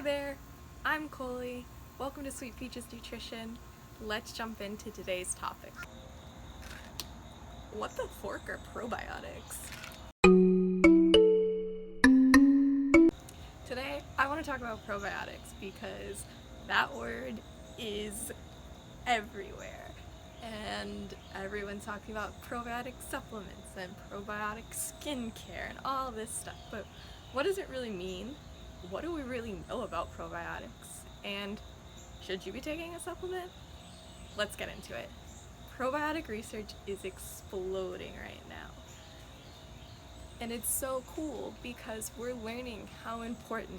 there, I'm Coley. Welcome to Sweet Peaches Nutrition. Let's jump into today's topic. What the fork are probiotics? Today, I want to talk about probiotics because that word is everywhere. And everyone's talking about probiotic supplements and probiotic skincare and all this stuff. But what does it really mean? What do we really know about probiotics? And should you be taking a supplement? Let's get into it. Probiotic research is exploding right now. And it's so cool because we're learning how important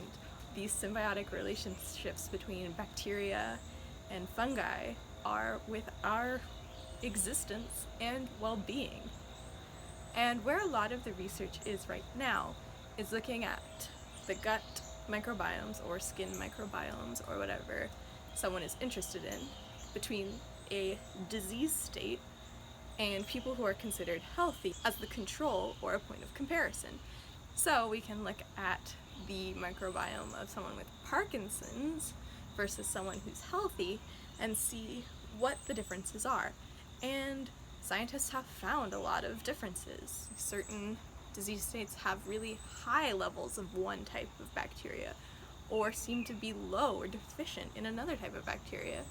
these symbiotic relationships between bacteria and fungi are with our existence and well-being. And where a lot of the research is right now is looking at the gut microbiomes or skin microbiomes or whatever someone is interested in between a disease state and people who are considered healthy as the control or a point of comparison. So we can look at the microbiome of someone with Parkinson's versus someone who's healthy and see what the differences are. And scientists have found a lot of differences. Certain disease states have really high levels of one type of bacteria or seem to be low or deficient in another type of bacteria.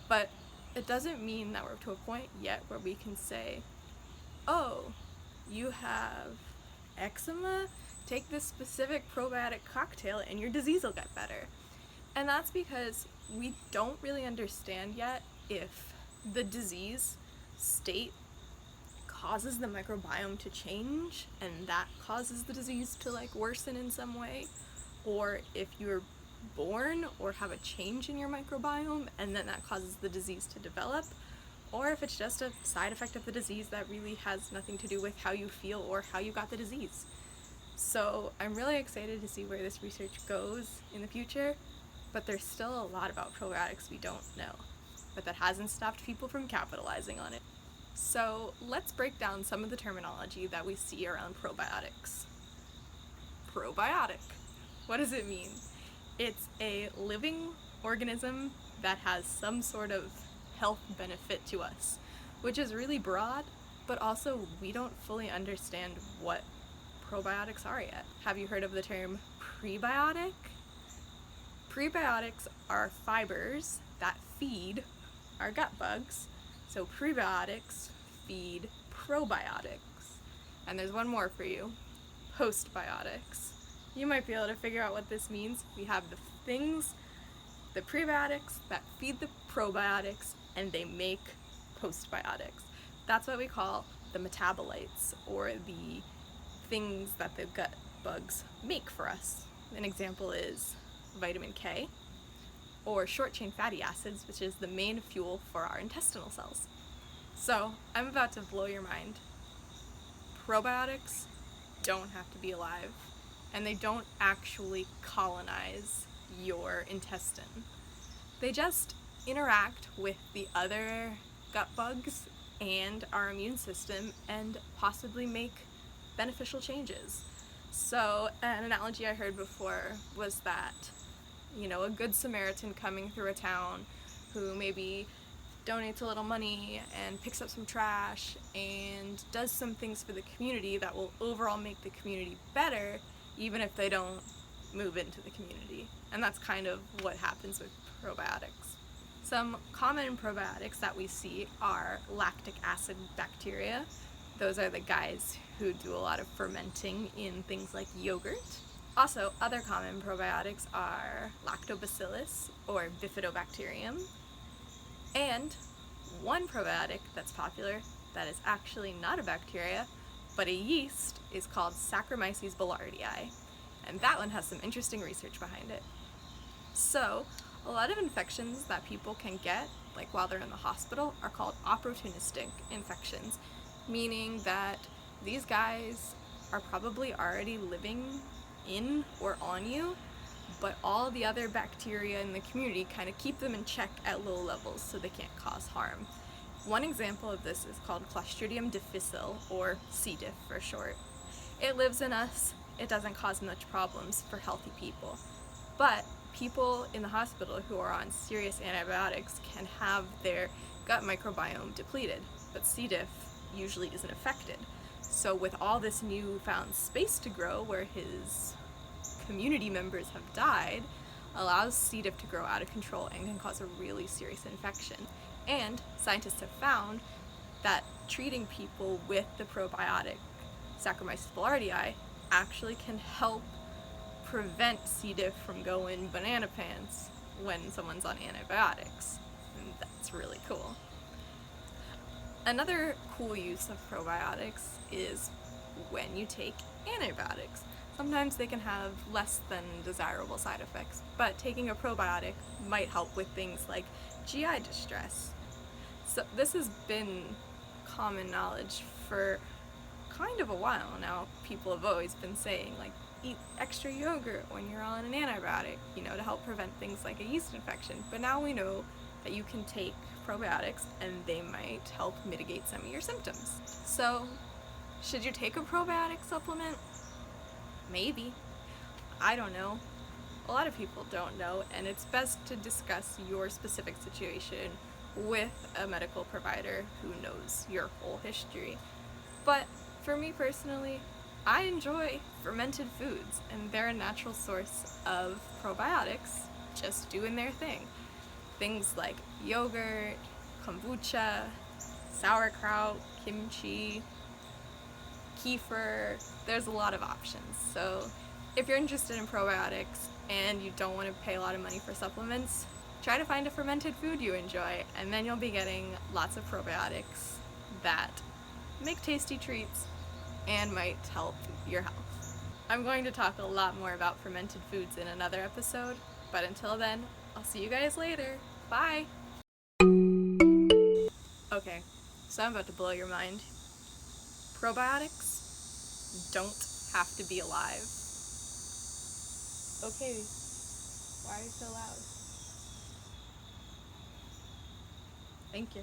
But it doesn't mean that we're to a point yet where we can say, oh, you have eczema? Take this specific probiotic cocktail and your disease will get better. And that's because we don't really understand yet if the disease state causes the microbiome to change and that causes the disease to worsen in some way, or if you're born or have a change in your microbiome and then that causes the disease to develop, or if it's just a side effect of the disease that really has nothing to do with how you feel or how you got the disease. So I'm really excited to see where this research goes in the future, but there's still a lot about probiotics we don't know, but that hasn't stopped people from capitalizing on it. So let's break down some of the terminology that we see around probiotics. Probiotic. What does it mean? It's a living organism that has some sort of health benefit to us, which is really broad, but also we don't fully understand what probiotics are yet. Have you heard of the term prebiotic? Prebiotics are fibers that feed our gut bugs. So prebiotics feed probiotics. And there's one more for you, postbiotics. You might be able to figure out what this means. We have the prebiotics that feed the probiotics and they make postbiotics. That's what we call the metabolites or the things that the gut bugs make for us. An example is vitamin K, or short-chain fatty acids, which is the main fuel for our intestinal cells. So I'm about to blow your mind. Probiotics don't have to be alive, and they don't actually colonize your intestine. They just interact with the other gut bugs and our immune system and possibly make beneficial changes. So an analogy I heard before was that a good Samaritan coming through a town who maybe donates a little money and picks up some trash and does some things for the community that will overall make the community better, even if they don't move into the community. And that's kind of what happens with probiotics. Some common probiotics that we see are lactic acid bacteria. Those are the guys who do a lot of fermenting in things like yogurt. Also, other common probiotics are lactobacillus or bifidobacterium, and one probiotic that's popular that is actually not a bacteria, but a yeast, is called Saccharomyces boulardii, and that one has some interesting research behind it. So, a lot of infections that people can get, while they're in the hospital, are called opportunistic infections, meaning that these guys are probably already living in or on you, but all the other bacteria in the community kind of keep them in check at low levels so they can't cause harm. One example of this is called Clostridium difficile, or C. diff for short. It lives in us, it doesn't cause much problems for healthy people. But people in the hospital who are on serious antibiotics can have their gut microbiome depleted, but C. diff usually isn't affected. So with all this newfound space to grow where his community members have died, allows C. diff to grow out of control and can cause a really serious infection. And scientists have found that treating people with the probiotic Saccharomyces boulardii actually can help prevent C. diff from going banana pants when someone's on antibiotics. And that's really cool. Another cool use of probiotics is when you take antibiotics. Sometimes they can have less than desirable side effects, but taking a probiotic might help with things like GI distress. So this has been common knowledge for kind of a while now. People have always been saying, like, eat extra yogurt when you're on an antibiotic, to help prevent things like a yeast infection. But now we know that you can take probiotics and they might help mitigate some of your symptoms. So, should you take a probiotic supplement? Maybe. I don't know. A lot of people don't know, and it's best to discuss your specific situation with a medical provider who knows your whole history. But for me personally, I enjoy fermented foods, and they're a natural source of probiotics just doing their thing. Things like yogurt, kombucha, sauerkraut, kimchi, kefir, there's a lot of options. So if you're interested in probiotics and you don't want to pay a lot of money for supplements, try to find a fermented food you enjoy, and then you'll be getting lots of probiotics that make tasty treats and might help your health. I'm going to talk a lot more about fermented foods in another episode, but until then, I'll see you guys later. Bye! Okay, so I'm about to blow your mind. Probiotics don't have to be alive. Okay, why are you so loud? Thank you.